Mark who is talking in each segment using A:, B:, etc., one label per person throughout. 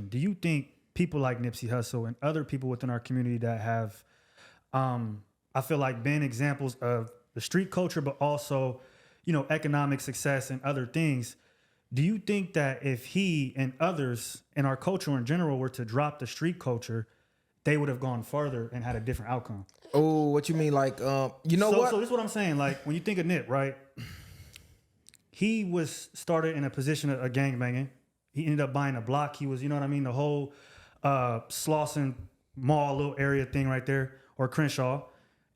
A: question. Do you think people like Nipsey Hussle and other people within our community that have, I feel like, been examples of the street culture, but also, you know, economic success and other things, do you think that if he and others in our culture in general were to drop the street culture, they would have gone further and had a different outcome?
B: Oh, what you mean? Like, you know what?
A: So this is what I'm saying. Like, when you think of Nip, right? He was started in a position of gangbanging. He ended up buying a block. He was, you know what I mean? The whole Slauson Mall little area thing right there, or Crenshaw.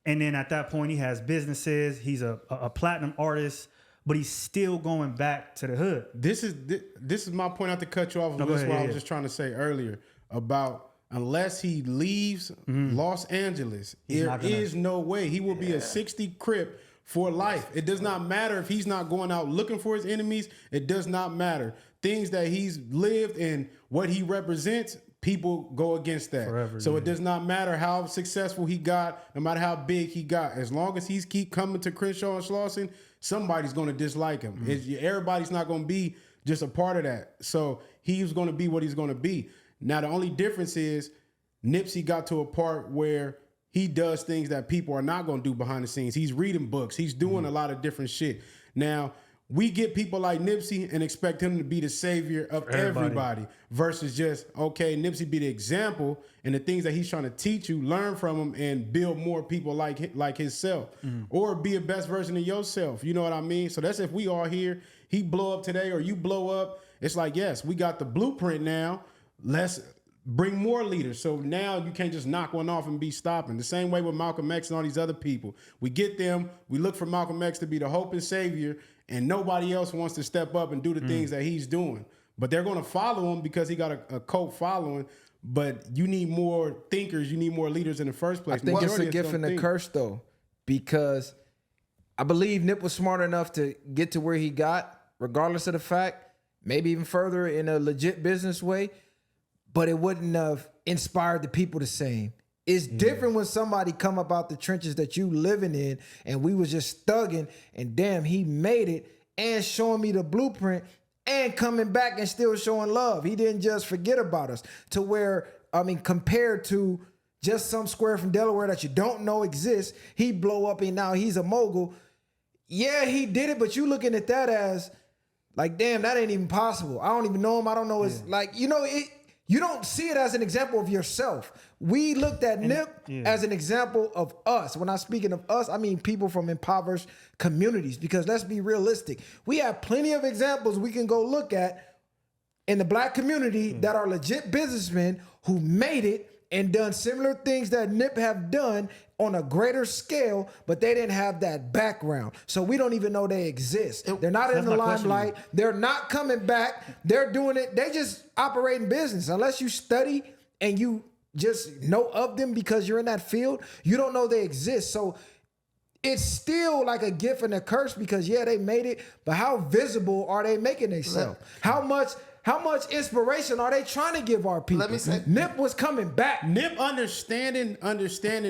A: And then at that point, he has businesses. He's a platinum artist, but he's still going back to the hood.
C: This is my point. Not to cut you off.
A: No,
C: This is what I was
A: yeah.
C: just trying to say earlier about unless he leaves Los Angeles, there is no way he will be a 60 Crip for life. It does not matter if he's not going out looking for his enemies. It does not matter. Things that he's lived and what he represents, people go against that.
A: Forever,
C: so
A: yeah.
C: it does not matter how successful he got, no matter how big he got. As long as he's keep coming to Crenshaw and Slauson, somebody's going to dislike him. Everybody's not going to be just a part of that. So he's going to be what he's going to be. Now, the only difference is Nipsey got to a part where he does things that people are not going to do behind the scenes. He's reading books. He's doing a lot of different shit. Now, we get people like Nipsey and expect him to be the savior of everybody versus just, okay, Nipsey be the example and the things that he's trying to teach you, learn from him and build more people like himself or be a best version of yourself. You know what I mean? So that's if we are here, he blow up today or you blow up. It's like, yes, we got the blueprint now. Let's bring more leaders. So now you can't just knock one off and be stopping. The same way with Malcolm X and all these other people. We get them. We look for Malcolm X to be the hope and savior, and nobody else wants to step up and do the things that he's doing. But they're going to follow him because he got a cult following. But you need more thinkers. You need more leaders in the first place.
B: I think it's a gift and a curse, though, because I believe Nip was smart enough to get to where he got, regardless of the fact, maybe even further in a legit business way. But it wouldn't have inspired the people the same. It's different when somebody come up out the trenches that you living in and we was just thugging and damn, he made it and showing me the blueprint and coming back and still showing love. He didn't just forget about us to where, I mean, compared to just some square from Delaware that you don't know exists, he blow up and now he's a mogul. Yeah, he did it, but you looking at that as like, damn, that ain't even possible. I don't even know him. I don't know his, like, you know, you don't see it as an example of yourself. We looked at Nip as an example of us. When I'm speaking of us, I mean people from impoverished communities, because let's be realistic. We have plenty of examples we can go look at in the black community that are legit businessmen who made it and done similar things that Nip have done on a greater scale, but they didn't have that background. So we don't even know they exist. They're not in the limelight. They're not coming back. They're doing it. They just operate in business. Unless you study and you just know of them because you're in that field, you don't know they exist. So it's still like a gift and a curse because, yeah, they made it, but how visible are they making themselves? How much inspiration are they trying to give our people?
D: Let me say,
B: Nip was coming back.
C: Nip understanding,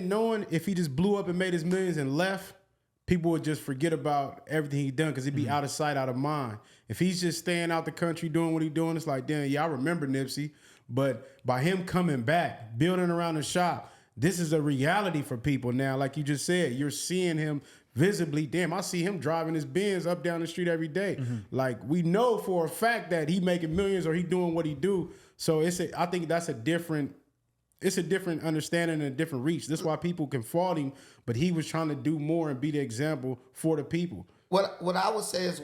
C: knowing if he just blew up and made his millions and left, people would just forget about everything he done because he'd be out of sight, out of mind. If he's just staying out the country doing what he's doing, it's like, damn, yeah, I remember Nipsey. But by him coming back, building around the shop, this is a reality for people now. Like you just said, you're seeing him visibly. Damn, I see him driving his Benz up down the street every day. Like, we know for a fact that he making millions or he doing what he do. So I think that's a different understanding and a different reach. That's why people can fault him, but he was trying to do more and be the example for the people.
D: What I would say is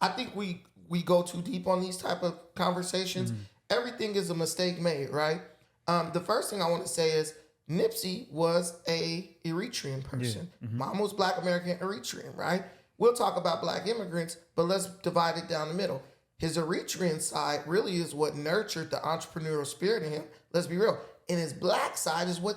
D: I think we go too deep on these type of conversations. Everything is a mistake made, right? The first thing I want to say is Nipsey was a Eritrean person. Mom was Black American Eritrean, right? We'll talk about Black immigrants, but let's divide it down the middle. His Eritrean side really is what nurtured the entrepreneurial spirit in him. Let's be real. And his Black side is what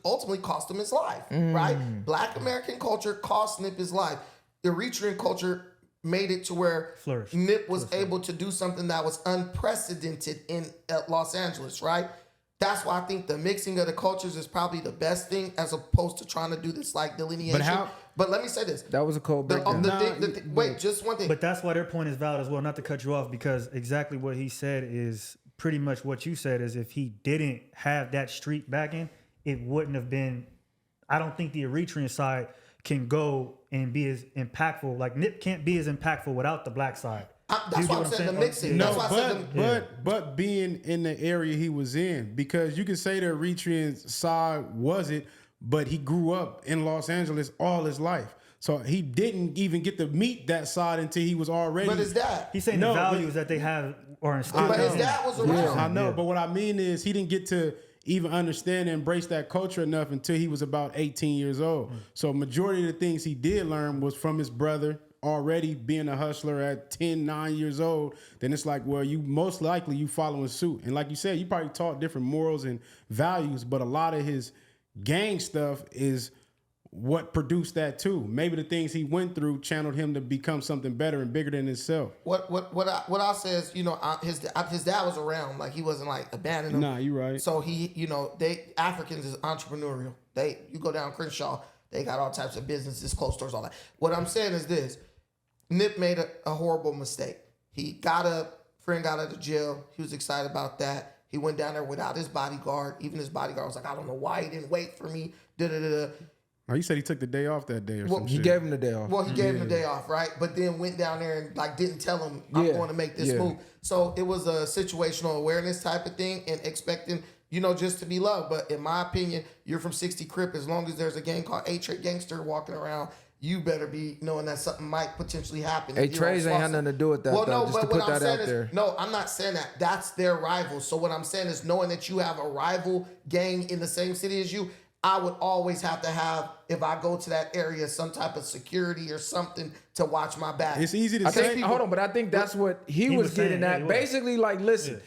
D: ultimately cost him his life, right? Black American culture cost Nip his life. Eritrean culture made it to where Nip was able to do something that was unprecedented in Los Angeles, right? That's why I think the mixing of the cultures is probably the best thing as opposed to trying to do this like delineation. But let me say this.
B: That was a cold breakdown.
D: Wait, just one thing.
A: But that's why their point is valid as well, not to cut you off, because exactly what he said is pretty much what you said is if he didn't have that street backing, it wouldn't have been. I don't think the Eritrean side can go and be as impactful. Like Nip can't be as impactful without the black side.
D: That's why I'm saying the mixing.
C: No,
D: That's why I said
C: but being in the area he was in, because you can say the Eritrean side wasn't, but he grew up in Los Angeles all his life. So he didn't even get to meet that side until he was already.
D: But his dad.
A: He's saying the values that they have are instilled.
D: But his dad was around.
C: Yeah, I know. But what I mean is he didn't get to even understand and embrace that culture enough until he was about 18 years old. So majority of the things he did learn was from his brother already being a hustler at 10, 9 years old. Then it's like, well, you most likely you following suit. And like you said, you probably taught different morals and values, but a lot of his gang stuff is what produced that too. Maybe the things he went through channeled him to become something better and bigger than himself.
D: What I say is, his dad was around, like he wasn't like abandoning him.
C: Nah, you right.
D: So he, Africans is entrepreneurial. You go down Crenshaw, they got all types of businesses, clothes stores, all that. What I'm saying is this: Nip made a horrible mistake. Friend got out of jail. He was excited about that. He went down there without his bodyguard. Even his bodyguard was like, I don't know why he didn't wait for me.
C: Oh, you said he took the day off that day or something.
B: He gave him the day off.
D: Well, he gave him the day off, right? But then went down there and like didn't tell him I'm going to make this move. So it was a situational awareness type of thing and expecting, just to be loved. But in my opinion, you're from 60 Crip. As long as there's a gang called A-Trade Gangster walking around, you better be knowing that something might potentially happen.
B: Hey, Trey's ain't had nothing to do with that, just to put that out there.
D: No, I'm not saying that. That's their rival. So what I'm saying is knowing that you have a rival gang in the same city as you, I would always have to have, if I go to that area, some type of security or something to watch my back.
C: It's easy to say.
B: Hold on, but I think that's what he was getting
A: saying,
B: at. Basically, like, listen,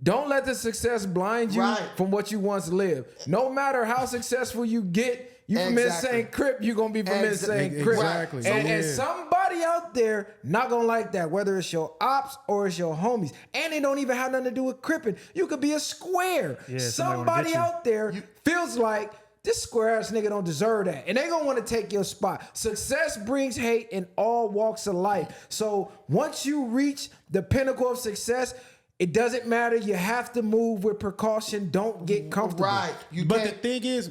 B: don't let the success blind you from what you once lived. No matter how successful you get, you from insane Crip, you're going to be from insane Crip.
C: Exactly.
B: And somebody out there not going to like that, whether it's your ops or it's your homies. And they don't even have nothing to do with Cripping. You could be a square.
A: Yeah,
B: somebody out there feels like this square ass nigga don't deserve that. And they gonna want to take your spot. Success brings hate in all walks of life. So once you reach the pinnacle of success, it doesn't matter. You have to move with precaution. Don't get comfortable.
D: Right.
C: But the thing is,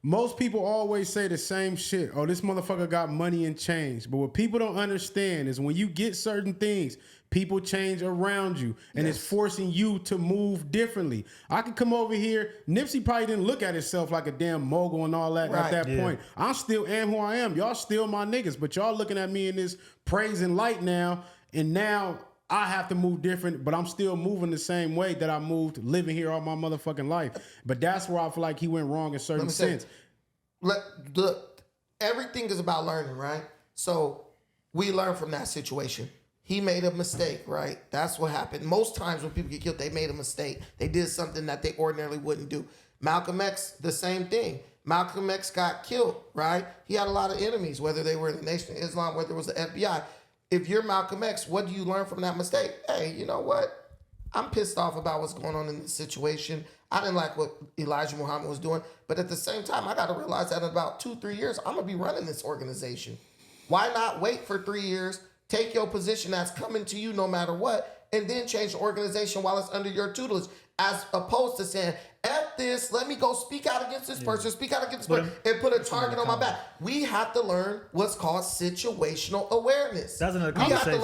C: most people always say the same shit. Oh, this motherfucker got money and change. But what people don't understand is when you get certain things, people change around you, and it's forcing you to move differently. I could come over here. Nipsey probably didn't look at himself like a damn mogul and all that at that point. I still am who I am. Y'all still my niggas, but y'all looking at me in this praise and light now, and now I have to move different, but I'm still moving the same way that I moved living here all my motherfucking life. But that's where I feel like he went wrong in certain sense.
D: Look, everything is about learning, right? So we learn from that situation. He made a mistake, right? That's what happened. Most times when people get killed, they made a mistake. They did something that they ordinarily wouldn't do. Malcolm X, the same thing. Malcolm X got killed, right? He had a lot of enemies, whether they were the Nation of Islam, whether it was the FBI. If you're Malcolm X, what do you learn from that mistake? Hey, you know what? I'm pissed off about what's going on in this situation. I didn't like what Elijah Muhammad was doing. But at the same time, I got to realize that in about 2-3 years, I'm going to be running this organization. Why not wait for 3 years, take your position that's coming to you no matter what, and then change the organization while it's under your tutelage, as opposed to saying, F this, let me go speak out against this person, speak out against this person, and put a target on my back. We have to learn what's called situational awareness.
A: That's another conversation.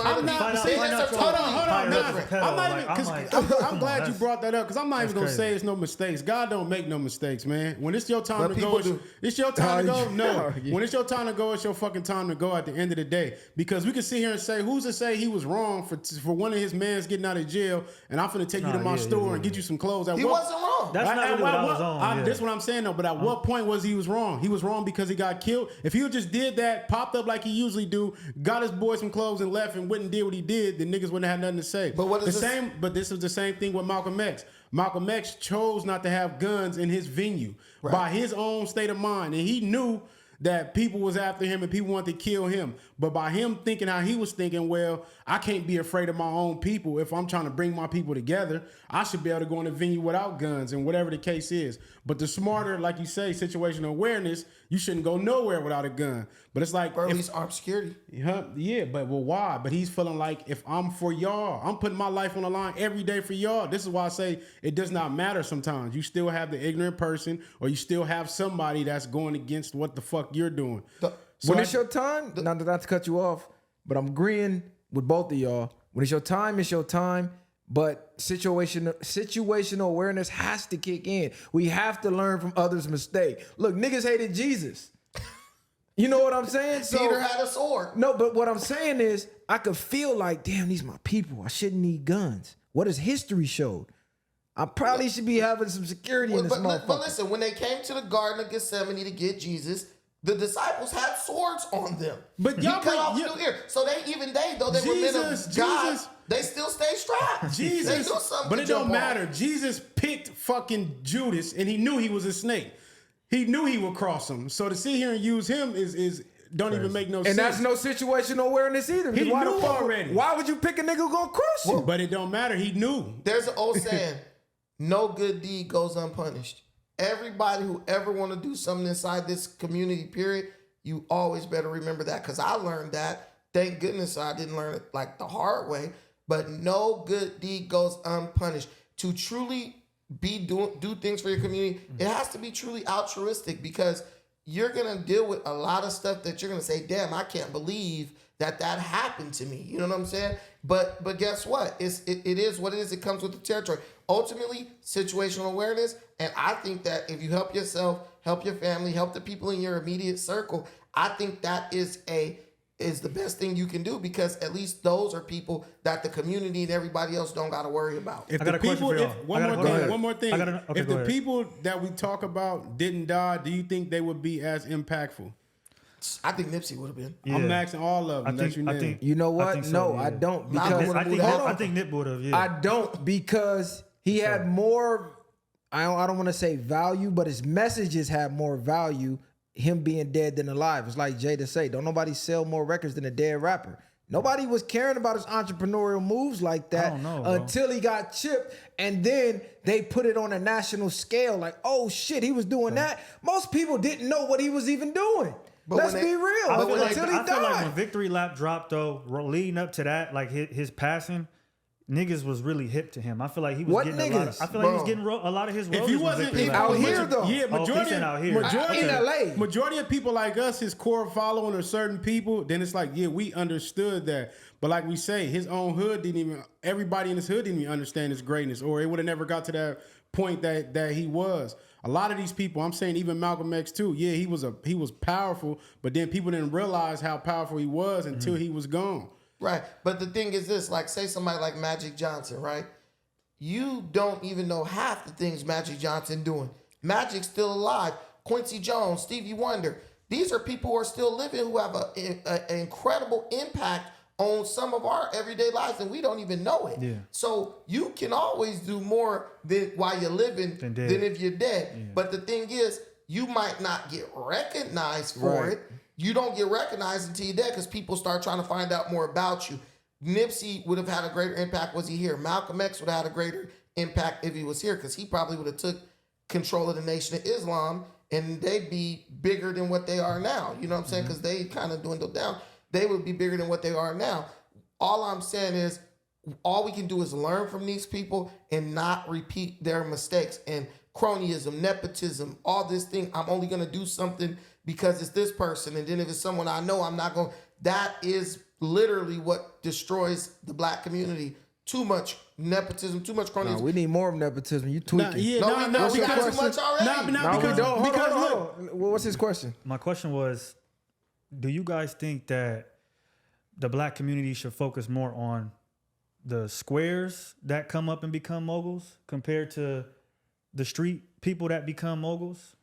C: I'm glad you brought that up, because I'm not even going to say it's no mistakes. God don't make no mistakes, man. When it's your time to go, it's your time to go. No. When it's your time to go, it's your fucking time to go at the end of the day. Because we can sit here and say, who's to say he was wrong for one of his mans getting out of jail, and I'm finna take you to my store and get you some clothes.
D: He wasn't wrong.
A: That's not really what I was on.
C: That's what I'm saying though. But at what point was he was wrong? He was wrong because he got killed. If he just did that, popped up like he usually do, got his boys some clothes and left and went and did what he did, the niggas wouldn't have nothing to say.
D: But what is
C: But this is the same thing with Malcolm X. Malcolm X chose not to have guns in his venue by his own state of mind, and he knew that people was after him and people wanted to kill him. But by him thinking how he was thinking, well, I can't be afraid of my own people. If I'm trying to bring my people together, I should be able to go in a venue without guns and whatever the case is. But the smarter, like you say, situational awareness, you shouldn't go nowhere without a gun. But it's like,
D: Or at least armed security.
C: yeah, but well, why? But he's feeling like, if I'm for y'all, I'm putting my life on the line every day for y'all. This is why I say it does not matter sometimes. You still have the ignorant person, or you still have somebody that's going against what the fuck you're doing.
B: When it's your time, not to cut you off, but I'm agreeing with both of y'all. When it's your time, it's your time. But situational awareness has to kick in. We have to learn from others' mistake. Look, niggas hated Jesus. You know what I'm saying? So,
D: Peter had a sword.
B: no, but what I'm saying is, I could feel like, damn, these my people. I shouldn't need guns. What has history showed? I probably should be having some security in this motherfucker.
D: But listen, when they came to the Garden of Gethsemane to get Jesus, the disciples had swords on them.
C: But
D: he
C: y'all
D: cut off
C: bring-
D: the ear. So though they were men of God,
C: Jesus.
D: they still stayed strapped. They
C: Jesus,
D: knew something
C: but
D: to
C: it don't
D: jump
C: matter.
D: on.
C: Jesus picked fucking Judas, and he knew he was a snake. He knew he would cross him. So to sit here and use him is don't even make no sense.
B: And that's no situational awareness either.
C: He
B: Why the
C: knew
B: fuck-
C: already.
B: Why would you pick a nigga who gonna cross you?
C: But it don't matter. He knew.
D: There's an old saying, no good deed goes unpunished. Everybody who ever want to do something inside this community, period, you always better remember that. Because I learned that. Thank goodness I didn't learn it like the hard way. But no good deed goes unpunished. To truly do things for your community, it has to be truly altruistic, because you're gonna deal with a lot of stuff that you're gonna say, damn, I can't believe that happened to me. You know what I'm saying? But guess what? It is what it is. It comes with the territory. Ultimately, situational awareness. And I think that if you help yourself, help your family, help the people in your immediate circle, I think that is the best thing you can do, because at least those are people that the community and everybody else don't got to worry about.
C: If
A: I got
C: the
A: a question
C: people,
A: for
C: if,
A: y'all.
C: one more thing.
A: Okay,
C: If
A: go
C: the
A: ahead.
C: people that we talk about didn't die, do you think they would be as impactful?
D: I think Nipsey would have been.
A: Yeah.
C: I'm asking all of them.
A: I think
B: You know what?
A: think so,
B: No,
A: yeah.
B: I don't.
D: Nah,
B: Because
A: I think
B: hold on.
A: I think Nip would have. Yeah.
B: I don't, because he had more. I don't want to say value, but his messages had more value. Him being dead than alive. It's like Jada say, don't nobody sell more records than a dead rapper. Nobody was caring about his entrepreneurial moves like that
A: don't know, bro.
B: until he got chipped, and then they put it on a national scale. Like, oh shit, he was doing that. Most people didn't know what he was even doing.
D: But
B: Let's
D: when they-
B: be real.
A: I feel like
B: Until he
A: I feel like when
B: died.
A: Victory Lap dropped though, leading up to that, like his passing, niggas was really hip to him. I feel like he was
B: What
A: getting a lot.
B: niggas?
A: I feel like he was
D: Bro.
A: getting a lot of his.
C: If
A: royalties
C: he
A: when
C: wasn't
A: Victory
C: if
A: Lap
B: out
A: dropped.
B: here, though.
C: yeah,
A: Oh,
C: majority,
A: he's out here.
C: majority,
B: In LA.
C: majority of people like us, his core following are certain people. Then it's like, yeah, we understood that, but like we say, his own hood didn't even. Everybody in his hood didn't even understand his greatness, or it would have never got to that point that he was. A lot of these people, I'm saying even Malcolm X too. Yeah, he was powerful, but then people didn't realize how powerful he was until he was gone.
D: Right. But the thing is this, like say somebody like Magic Johnson, right? You don't even know half the things Magic Johnson doing. Magic's still alive. Quincy Jones, Stevie Wonder. These are people who are still living, who have an incredible impact on some of our everyday lives, and we don't even know it.
A: Yeah.
D: So you can always do more than while you're living
A: Than
D: than,
A: dead.
D: if you're dead. But the thing is, you might not get recognized for
B: Right.
D: it. You don't get recognized until you're dead, because people start trying to find out more about you. Nipsey would have had a greater impact was he here. Malcolm X would have had a greater impact if he was here, because he probably would have took control of the Nation of Islam, and they'd be bigger than what they are now. You know what I'm saying? Because they kind of dwindled down. They would be bigger than what they are now. All I'm saying is, all we can do is learn from these people and not repeat their mistakes. And cronyism, nepotism, all this thing, I'm only going to do something because it's this person. And then if it's someone I know, I'm not going. That is literally what destroys the black community. Too much nepotism, too much cronyism.
B: No, we need more of nepotism. You tweaking.
C: Yeah,
D: No, we got
C: because-
D: too much already.
B: No, we
C: because,
B: don't. Hold
C: because
B: on,
C: look,
B: hold on. What's his question?
A: My question was, do you guys think that the black community should focus more on the squares that come up and become moguls compared to the street people that become moguls?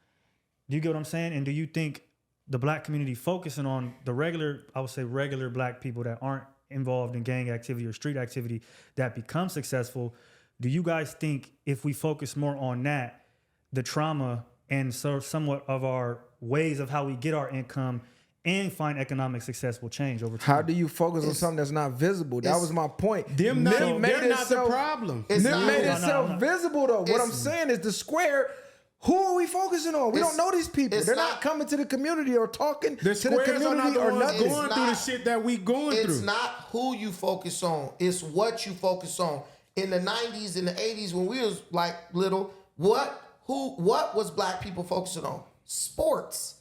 A: Do you get what I'm saying? And do you think the black community focusing on the regular, I would say regular black people that aren't involved in gang activity or street activity that become successful, do you guys think if we focus more on that, the trauma and so somewhat of our ways of how we get our income and find economic success will change over time.
B: How do you focus on something that's not visible? That was my point.
C: They're not the problem.
B: Nip
D: not-
B: made
D: No,
B: itself visible though. What I'm saying is the square. Who are we focusing on? We don't know these people. They're not coming to the community or talking
C: The
B: to the
C: squares are not
B: community
C: the
B: or
C: ones
B: nothing.
C: going through the shit that we going
D: It's
C: through.
D: not who you focus on. It's what you focus on. In the 90s, in the 80s, when we was like little, what was black people focusing on? Sports.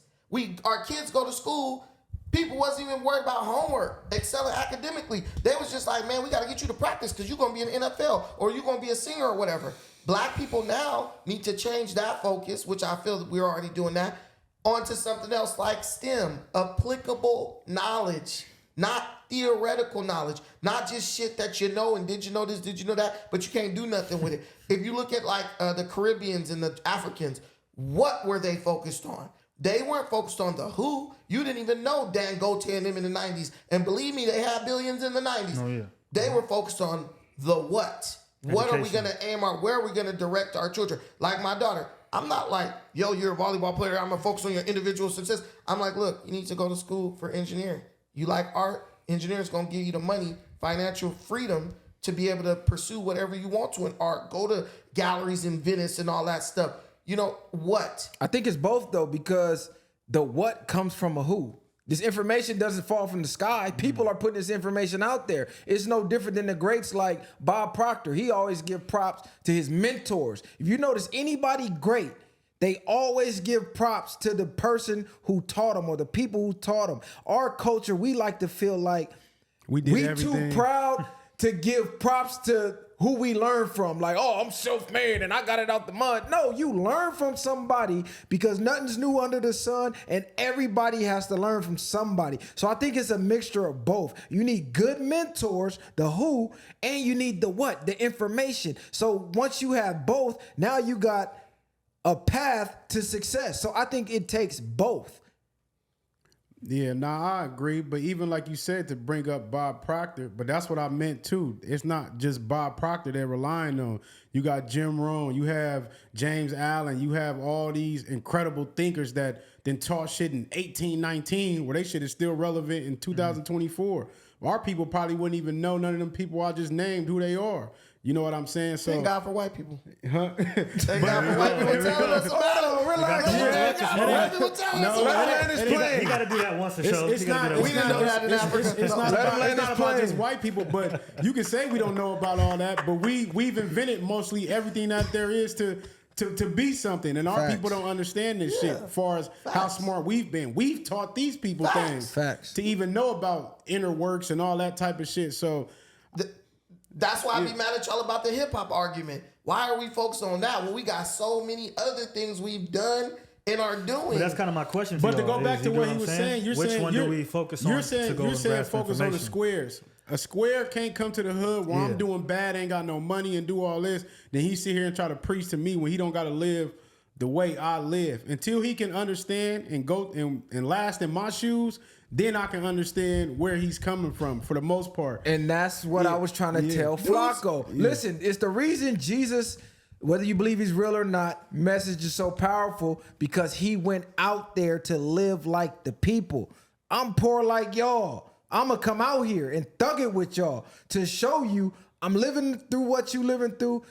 D: Our kids go to school. People wasn't even worried about homework, excelling academically. They was just like, man, we got to get you to practice because you're going to be in the NFL or you're going to be a singer or whatever. Black people now need to change that focus, which I feel that we're already doing that, onto something else like STEM, applicable knowledge, not theoretical knowledge, not just shit that you know and did you know this, did you know that, but you can't do nothing with it. If you look at like the Caribbeans and the Africans, what were they focused on? They weren't focused on the who. You didn't even know Dan Gote and them in the 90s. And believe me, they had billions in the 90s.
A: Oh, yeah.
D: They were focused on the what. What are we going to aim our, where are we going to direct our children? Like my daughter, I'm not like, yo, you're a volleyball player. I'm going to focus on your individual success. I'm like, look, you need to go to school for engineering. You like art? Engineering's going to give you the money, financial freedom to be able to pursue whatever you want to in art. Go to galleries in Venice and all that stuff. You know, what?
B: I think it's both though, because the what comes from a who. This information doesn't fall from the sky. People are putting this information out there. It's no different than the greats like Bob Proctor. He always give props to his mentors. If you notice anybody great, they always give props to the person who taught them or the people who taught them. Our culture, we like to feel like we too proud to give props to who we learn from. Like, oh, I'm self-made and I got it out the mud. No, you learn from somebody because nothing's new under the sun and everybody has to learn from somebody. So I think it's a mixture of both. You need good mentors, the who, and you need the what, the information. So once you have both, now you got a path to success. So I think it takes both.
C: Yeah, I agree. But even like you said, to bring up Bob Proctor, but that's what I meant too. It's not just Bob Proctor they're relying on. You got Jim Rohn, you have James Allen, you have all these incredible thinkers that then taught shit in 1819 where they shit is still relevant in 2024. Our people probably wouldn't even know none of them people I just named who they are. You know what I'm saying? So
D: Thank God for white people.
C: Huh?
D: Thank God for white people telling us about it.
B: Relax.
D: Thank God for white people telling us about it.
A: He got to do that once a show.
C: It's not about just white people, but you can say we don't know about all that, but we've invented mostly everything that there is to be something, and our people don't understand this shit as far as how smart we've been. We've taught these people things to even know about inner works and all that type of shit. So
D: that's why I be mad at y'all about the hip hop argument. Why are we focused on that when we got so many other things we've done and are doing?
A: But that's kind of my question.
C: But to go back to what he was saying,
A: which one do we focus on?
C: You're saying focus on the squares. A square can't come to the hood while I'm doing bad, ain't got no money, and do all this. Then he sit here and try to preach to me when he don't got to live the way I live. Until he can understand and go and last in my shoes, then I can understand where he's coming from for the most part.
B: And that's what I was trying to tell Flacco. Listen, it's the reason Jesus, whether you believe he's real or not, message is so powerful because he went out there to live like the people. I'm poor like y'all. I'm going to come out here and thug it with y'all to show you I'm living through what you living through,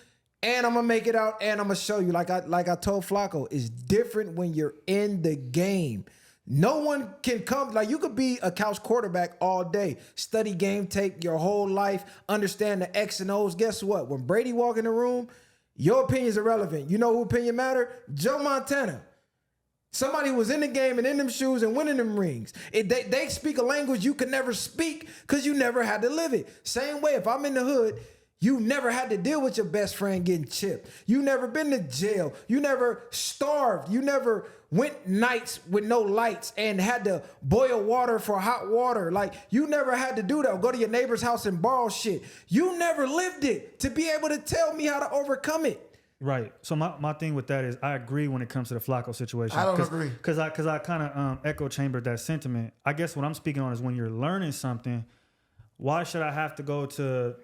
B: and I'm going to make it out, and I'm going to show you. Like I told Flacco, it's different when you're in the game. No one can come, like you could be a couch quarterback all day, study game tape your whole life, understand the X and O's. Guess what? When Brady walk in the room, your opinion is irrelevant. You know who opinion matter? Joe Montana. Somebody who was in the game and in them shoes and winning them rings. They speak a language you could never speak because you never had to live it. Same way, if I'm in the hood, you never had to deal with your best friend getting chipped. You never been to jail. You never starved. You never went nights with no lights and had to boil water for hot water. Like, you never had to do that. Or go to your neighbor's house and borrow shit. You never lived it to be able to tell me how to overcome it.
A: Right. So my thing with that is I agree when it comes to the Flacco situation.
D: I don't agree.
A: Because I kind of echo chambered that sentiment. I guess what I'm speaking on is when you're learning something, why should I have to go to,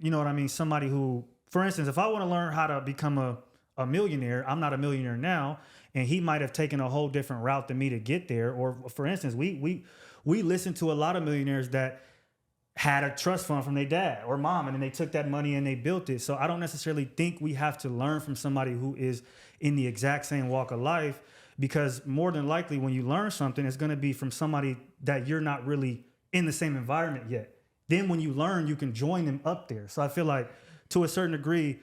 A: you know what I mean, somebody who, for instance, if I want to learn how to become a millionaire. I'm not a millionaire now, and he might have taken a whole different route than me to get there. Or for instance, we listen to a lot of millionaires that had a trust fund from their dad or mom, and then they took that money and they built it. So I don't necessarily think we have to learn from somebody who is in the exact same walk of life, because more than likely when you learn something, it's going to be from somebody that you're not really in the same environment yet. Then when you learn, you can join them up there. So I feel like to a certain degree,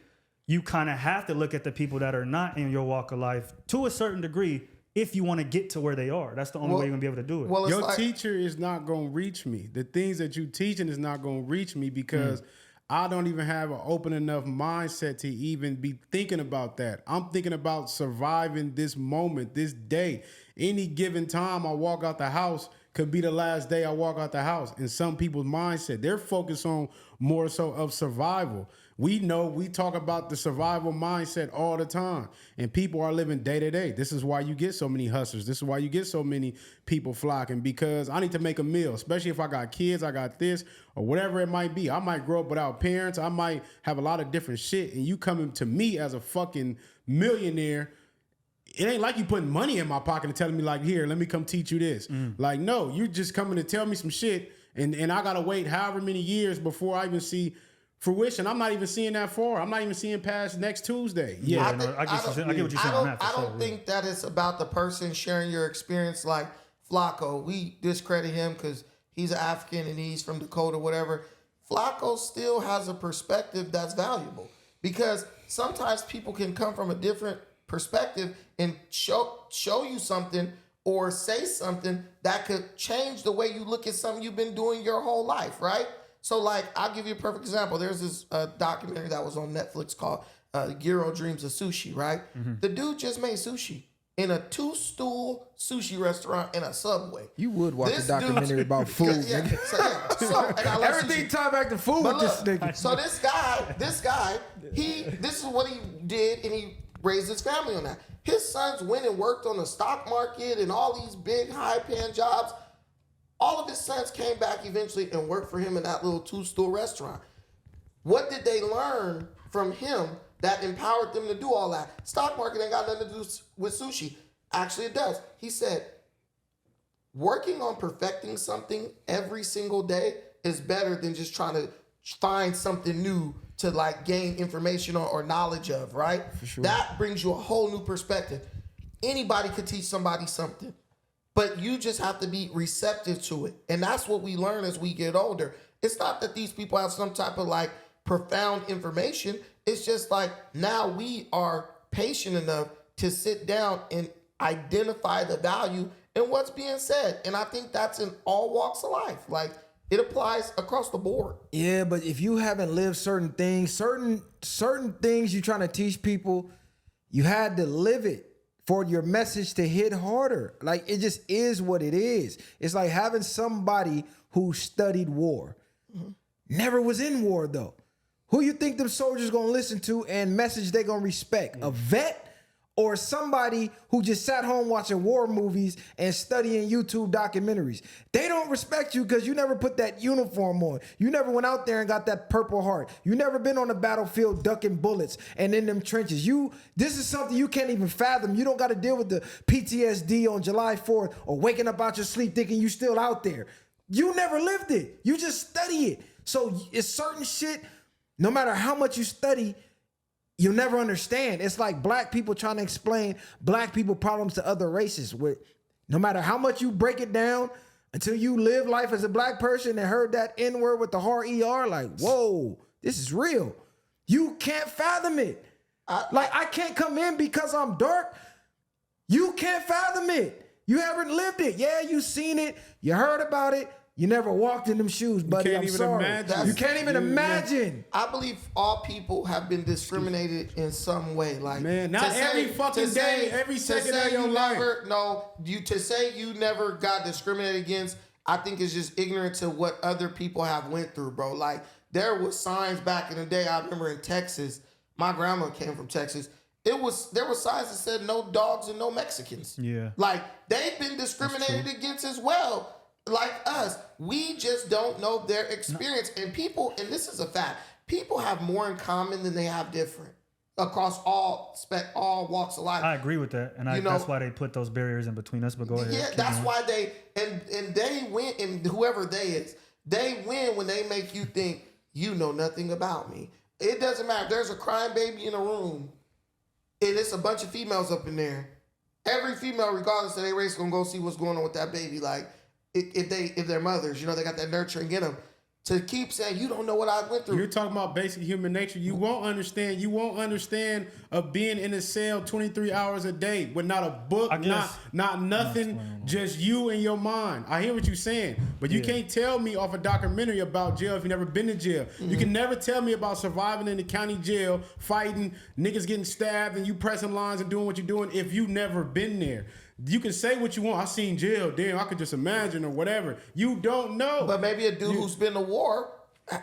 A: you kind of have to look at the people that are not in your walk of life to a certain degree if you want to get to where they are. That's the only way you're going to be able to do it.
D: Well,
C: Your teacher is not going to reach me. The things that you teaching is not going to reach me because I don't even have an open enough mindset to even be thinking about that. I'm thinking about surviving this moment, this day. Any given time I walk out the house could be the last day I walk out the house. In some people's mindset, they're focused on more so of survival. We know we talk about the survival mindset all the time, and people are living day to day. This is why you get so many hustlers. This is why you get so many people flocking, because I need to make a meal, especially if I got kids, I got this, or whatever it might be. I might grow up without parents. I might have a lot of different shit, and you coming to me as a fucking millionaire. It ain't like you putting money in my pocket and telling me like, here, let me come teach you this. Like, no, you just coming to tell me some shit, and I gotta wait however many years before I even see fruition. I'm not even seeing that far. I'm not even seeing past next Tuesday. Yeah,
A: I get what you're saying on that.
D: I don't think that it's about the person sharing your experience. Like Flacco, we discredit him because he's African and he's from Dakota, whatever. Flacco still has a perspective that's valuable, because sometimes people can come from a different perspective and show you something or say something that could change the way you look at something you've been doing your whole life, right? So, like, I'll give you a perfect example. There's this documentary that was on Netflix called Giro Dreams of Sushi, right? The dude just made sushi in a 2-stool sushi restaurant in a Subway.
B: You would watch a documentary about food, nigga.
D: And I love
B: Everything
D: sushi.
B: tied back to food
D: But
B: with this
D: look,
B: nigga.
D: so this guy, this is what he did, and he raised his family on that. His sons went and worked on the stock market and all these big high-paying jobs. All of his sons came back eventually and worked for him in that little 2-stool restaurant. What did they learn from him that empowered them to do all that? Stock market ain't got nothing to do with sushi. Actually, it does. He said, working on perfecting something every single day is better than just trying to find something new to like gain information or knowledge of, right? For sure. That brings you a whole new perspective. Anybody could teach somebody something, but you just have to be receptive to it. And that's what we learn as we get older. It's not that these people have some type of like profound information. It's just like now we are patient enough to sit down and identify the value in what's being said. And I think that's in all walks of life. Like, it applies across the board.
B: Yeah, but if you haven't lived certain things, certain things you're trying to teach people, you had to live it for your message to hit harder. Like, it just is what it is. It's like having somebody who studied war. Never was in war, though. Who you think them soldiers gonna listen to and message they gonna respect? A vet or somebody who just sat home watching war movies and studying YouTube documentaries? They don't respect you because you never put that uniform on. You never went out there and got that Purple Heart. You never been on the battlefield ducking bullets and in them trenches. This is something you can't even fathom. You don't got to deal with the PTSD on July 4th or waking up out your sleep thinking you still out there. You never lived it. You just study it. So it's certain shit, no matter how much you study, you'll never understand. It's like black people trying to explain black people problems to other races. Where no matter how much you break it down, until you live life as a black person and heard that N-word with the hard ER, like, whoa, this is real. You can't fathom it. I can't come in because I'm dark. You can't fathom it. You haven't lived it. Yeah, you seen it. You heard about it. You never walked in them shoes, buddy. I'm sorry. You can't even imagine.
D: I believe all people have been discriminated in some way. Like,
C: man, not every fucking day, every second of your life.
D: To say you never got discriminated against, I think is just ignorant to what other people have went through, bro. Like, there was signs back in the day. I remember in Texas, my grandma came from Texas. There were signs that said no dogs and no Mexicans.
A: Yeah.
D: Like, they've been discriminated against as well. Like us, we just don't know their experience. And people, and this is a fact, people have more in common than they have different. across all walks of life.
A: I agree with that, and that's why they put those barriers in between us. But go ahead.
D: Yeah, that's why they and they win, and whoever they is, they win when they make you think you know nothing about me. It doesn't matter. There's a crying baby in a room, and it's a bunch of females up in there. Every female, regardless of their race, gonna go see what's going on with that baby. Like if they're mothers, they got that nurturing in them. To keep saying you don't know what I went through.
C: You're talking about basic human nature. You won't understand. You won't understand of being in a cell 23 hours a day with not a book, not nothing, just you and your mind. I hear what you're saying, but you can't tell me off a documentary about jail if you've never been to jail. You can never tell me about surviving in the county jail, fighting, niggas getting stabbed, and you pressing lines and doing what you're doing if you've never been there. You can say what you want. I seen jail. Damn, I could just imagine or whatever. You don't know.
D: But maybe a dude who's been to war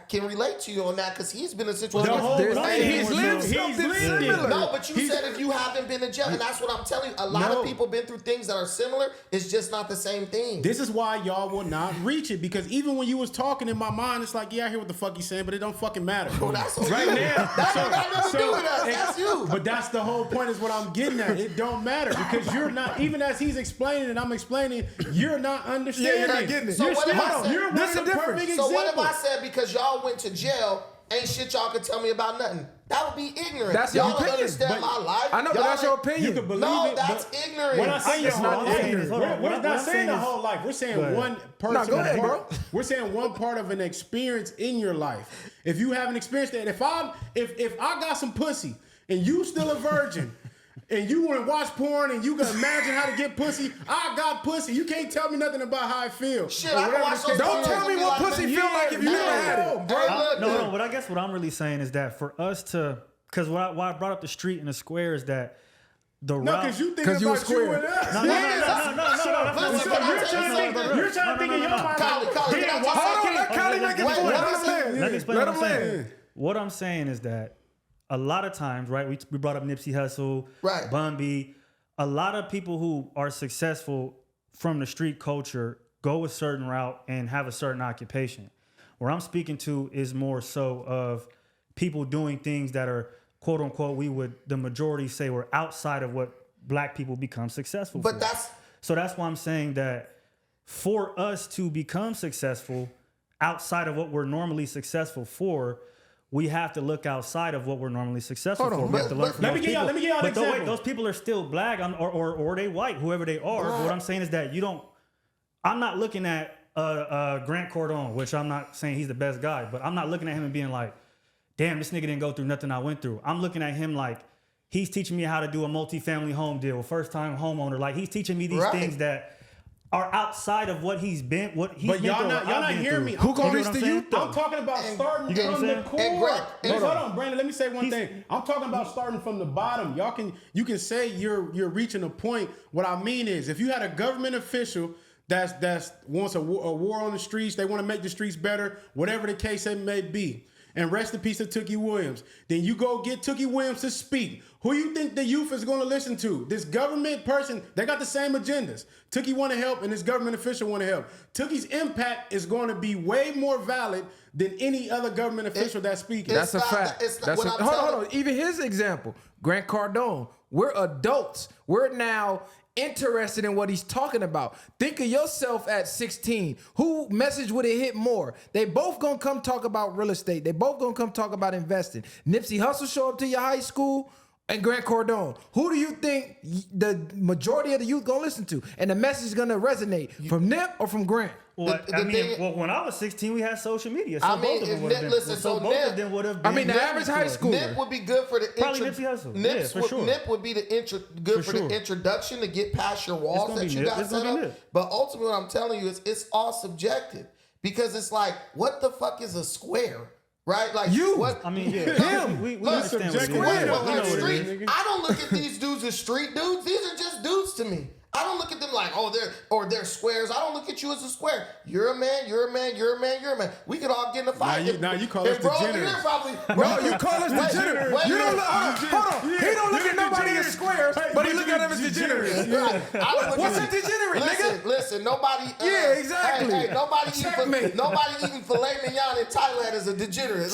D: can relate to you on that because he's been in a situation.
C: He's lived it.
D: No, but you said if you haven't been in jail, and that's what I'm telling you. A lot of people been through things that are similar. It's just not the same thing.
C: This is why y'all will not reach it, because even when you was talking in my mind, it's like, yeah, I hear what the fuck he's saying, but it don't fucking matter.
D: Well, that's
C: right now.
D: That don't got nothing to do with us. That's you.
C: But that's the whole point is what I'm getting at. It don't matter because you're not, even as he's explaining and I'm explaining, you're not understanding.
B: You're not getting it.
D: So what if I said,
C: you're one of the perfect example.
D: So what if I said because y'all went to jail, ain't shit y'all could tell me about nothing? That would be ignorant.
B: That's your
D: y'all don't
B: opinion.
D: understand my life.
B: I know, but that's your opinion.
C: You can believe
D: No,
C: it.
D: that's ignorant.
C: When I say
A: It's not ignorant.
C: we're not saying the whole life. We're saying one person.
B: go ahead, bro.
C: We're saying one part of an experience in your life. If you haven't experienced that, if I got some pussy and you still a virgin. And you want to watch porn and you can imagine how to get pussy. I got pussy. You can't tell me nothing about how I feel.
D: Shit, I can watch those
B: Don't tell me what pussy feel like if you never had it.
A: No, but I guess what I'm really saying is that for us to, because why I brought up the street and the square is that the route.
C: No, because you think about
B: you a
C: you
B: square.
C: and us.
A: No.
C: You're trying to think in your mind.
D: Collie,
C: Damn,
B: Hold on, let Kylie make it point.
A: Let me explain what I'm saying.
B: land.
A: What I'm saying is that a lot of times, right, we brought up Nipsey Hussle,
D: Right.
A: Bun B. A lot of people who are successful from the street culture go a certain route and have a certain occupation. Where I'm speaking to is more so of people doing things that are, quote unquote, the majority say were outside of what black people become successful for. So that's why I'm saying that for us to become successful outside of what we're normally successful for, we have to look outside of what we're normally successful for. We have to learn from
C: let me
A: those
C: give y'all
A: people.
C: an
A: But
C: example.
A: those people are still black or they white, whoever they are. But what I'm saying is that I'm not looking at Grant Cardone, which I'm not saying he's the best guy, but I'm not looking at him and being like, damn, this nigga didn't go through nothing I went through. I'm looking at him like, he's teaching me how to do a multifamily home deal, first-time homeowner. Like, he's teaching me these things that are outside of what he's been, what he's
C: But
A: been
C: y'all
A: through.
C: not hearing me.
B: Who gonna
A: You
B: reach
A: know
B: the
A: what I'm
B: youth
A: saying?
B: though?
C: I'm talking about starting
A: get what
C: from
A: I'm
C: the
A: saying?
C: core.
D: And
C: Hold on, Brandon. Let me say one thing. I'm talking about starting from the bottom. You can say you're reaching a point. What I mean is, if you had a government official that's wants a war on the streets, they want to make the streets better, whatever the case it may be. And rest in peace to Tookie Williams. Then you go get Tookie Williams to speak. Who you think the youth is going to listen to? This government person, they got the same agendas. Tookie want to help and this government official want to help. Tookie's impact is going to be way more valid than any other government official that's speaking.
B: That's a fact. Hold on. Even his example, Grant Cardone. We're adults. We're now interested in what he's talking about. Think of yourself at 16. Who message would it hit more? They both gonna come talk about real estate. They both gonna come talk about investing. Nipsey Hussle show up to your high school and Grant Cardone. Who do you think the majority of the youth gonna listen to? And the message is gonna resonate from Nip or from Grant?
A: Well, when I was 16, we had social media. So both of them would have been. So both of them would have been.
B: I mean, the average high schooler.
D: Nip would be good for the
A: Probably Nipsey Hussle.
D: Nip would be the the introduction to get past your walls that you got set up. But ultimately, what I'm telling you is it's all subjective because it's like, what the fuck is a square? Right? Like
B: you.
D: What?
A: I mean, yeah. We understand what it is.
D: I don't look at these dudes as street dudes. These are just dudes to me. I don't look at them like, they're squares. I don't look at you as a square. You're a man, you're a man, you're a man, you're a man. We could all get in a fight.
C: Now you call us degenerates.
B: No, you call us degenerates. You don't look, hold on. He don't look at nobody as squares, but he look at them as degenerates. What's a degenerate, nigga?
D: Listen, nobody.
B: Yeah, exactly.
D: Hey, nobody eating filet mignon in Thailand is a degenerate.